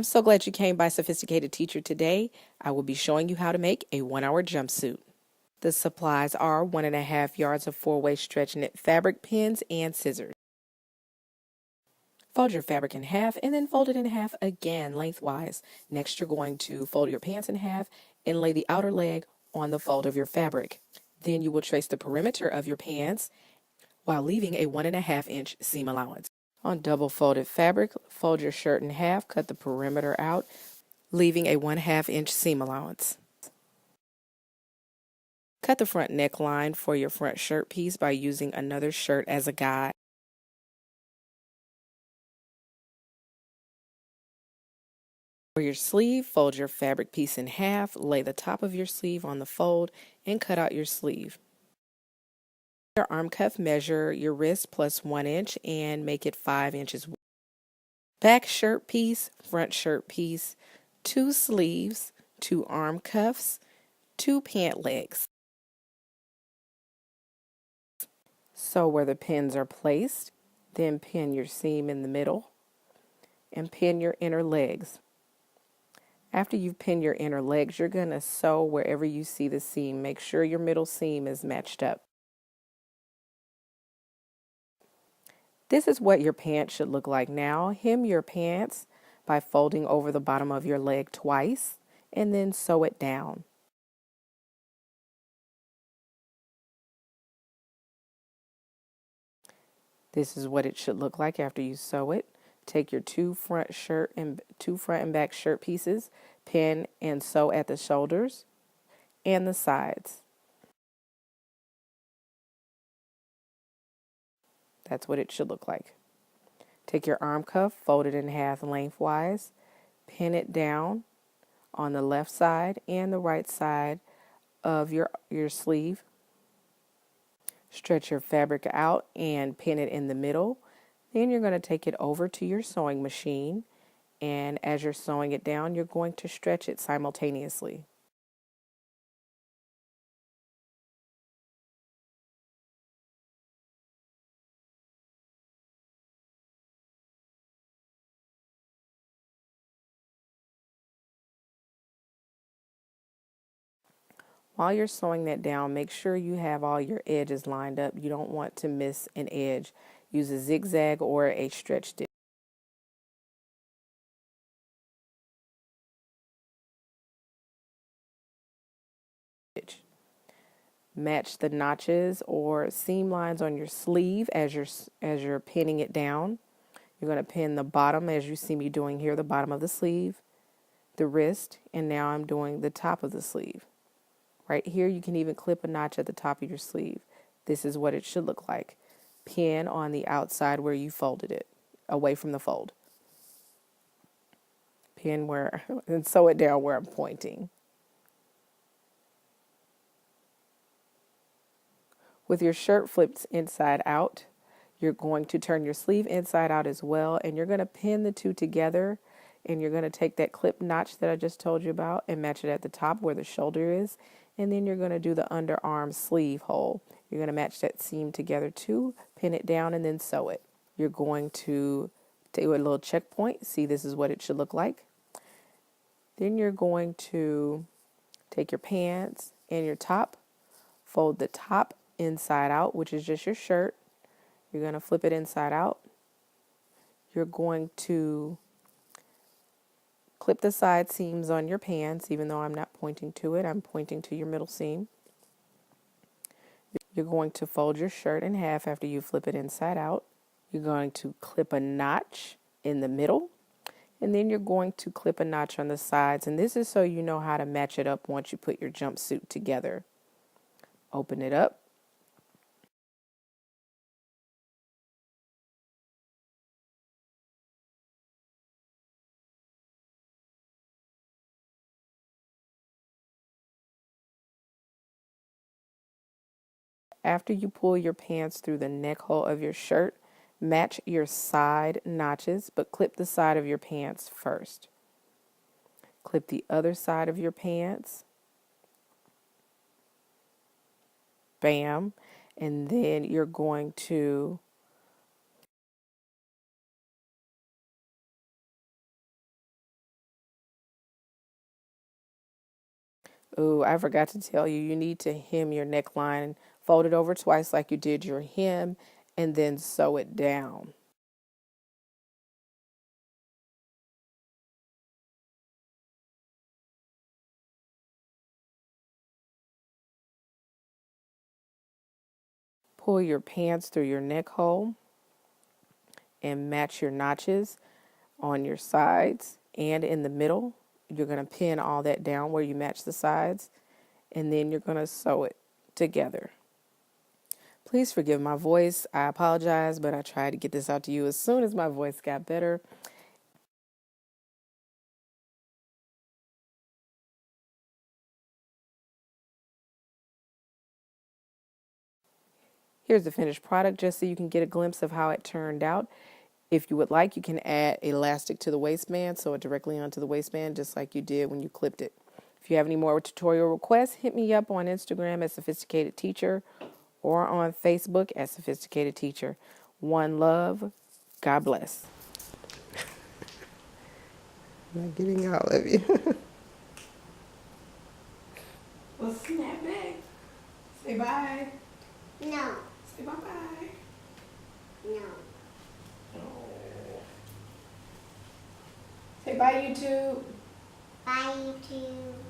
I'm so glad you came by Sophisticated Teacher today. I will be showing you how to make a 1-hour jumpsuit. The supplies are 1.5 yards of 4-way stretch knit fabric, pins, and scissors. Fold your fabric in half and then fold it in half again lengthwise. Next, you're going to fold your pants in half and lay the outer leg on the fold of your fabric. Then you will trace the perimeter of your pants while leaving a 1.5-inch seam allowance. On double folded fabric, fold your shirt in half, cut the perimeter out, leaving a 1/2-inch seam allowance. Cut the front neckline for your front shirt piece by using another shirt as a guide. For your sleeve, fold your fabric piece in half, lay the top of your sleeve on the fold, and cut out your sleeve. Your arm cuff, measure your wrist plus 1 inch and make it 5 inches. Back shirt piece, front shirt piece, 2 sleeves, 2 arm cuffs, 2 pant legs. Sew where the pins are placed, then pin your seam in the middle and pin your inner legs. After you've pinned your inner legs, you're going to sew wherever you see the seam. Make sure your middle seam is matched up. This is what your pants should look like now. Hem your pants by folding over the bottom of your leg twice and then sew it down. This is what it should look like after you sew it. Take your two front and back shirt pieces, pin and sew at the shoulders and the sides. That's what it should look like. Take your arm cuff, fold it in half lengthwise, pin it down on the left side and the right side of your sleeve. Stretch your fabric out and pin it in the middle. Then you're going to take it over to your sewing machine, and as you're sewing it down, you're going to stretch it simultaneously. While you're sewing that down, make sure you have all your edges lined up. You don't want to miss an edge. Use a zigzag or a stretch stitch. Match the notches or seam lines on your sleeve as you're pinning it down. You're going to pin the bottom, as you see me doing here, the bottom of the sleeve, the wrist, and now I'm doing the top of the sleeve. Right here, you can even clip a notch at the top of your sleeve. This is what it should look like. Pin on the outside where you folded it, away from the fold. Pin where, and sew it down where I'm pointing. With your shirt flipped inside out, you're going to turn your sleeve inside out as well, and you're going to pin the two together, and you're going to take that clip notch that I just told you about and match it at the top where the shoulder is, and then you're going to do the underarm sleeve hole. You're going to match that seam together too, pin it down, and then sew it. You're going to take a little checkpoint. See, this is what it should look like. Then you're going to take your pants and your top, fold the top inside out, which is just your shirt. You're going to flip it inside out. You're going to clip the side seams on your pants, even though I'm not pointing to it. I'm pointing to your middle seam. You're going to fold your shirt in half after you flip it inside out. You're going to clip a notch in the middle, and then you're going to clip a notch on the sides. And this is so you know how to match it up once you put your jumpsuit together. Open it up. After you pull your pants through the neck hole of your shirt, match your side notches, but clip the side of your pants first. Clip the other side of your pants. Bam. And then you're going to Ooh, I forgot to tell you, you need to hem your neckline, fold it over twice like you did your hem, and then sew it down. Pull your pants through your neck hole and match your notches on your sides and in the middle. You're going to pin all that down where you match the sides, and then you're going to sew it together. Please forgive my voice. I apologize, but I tried to get this out to you as soon as my voice got better. Here's the finished product just so you can get a glimpse of how it turned out. If you would like, you can add elastic to the waistband, sew it directly onto the waistband just like you did when you clipped it. If you have any more tutorial requests, hit me up on Instagram at Sophisticated Teacher or on Facebook at Sophisticated Teacher. One love. God bless. I'm not getting all of you. Well, snap back. Say bye. No, Say bye-bye. no. Oh. Say bye, YouTube. Bye, YouTube.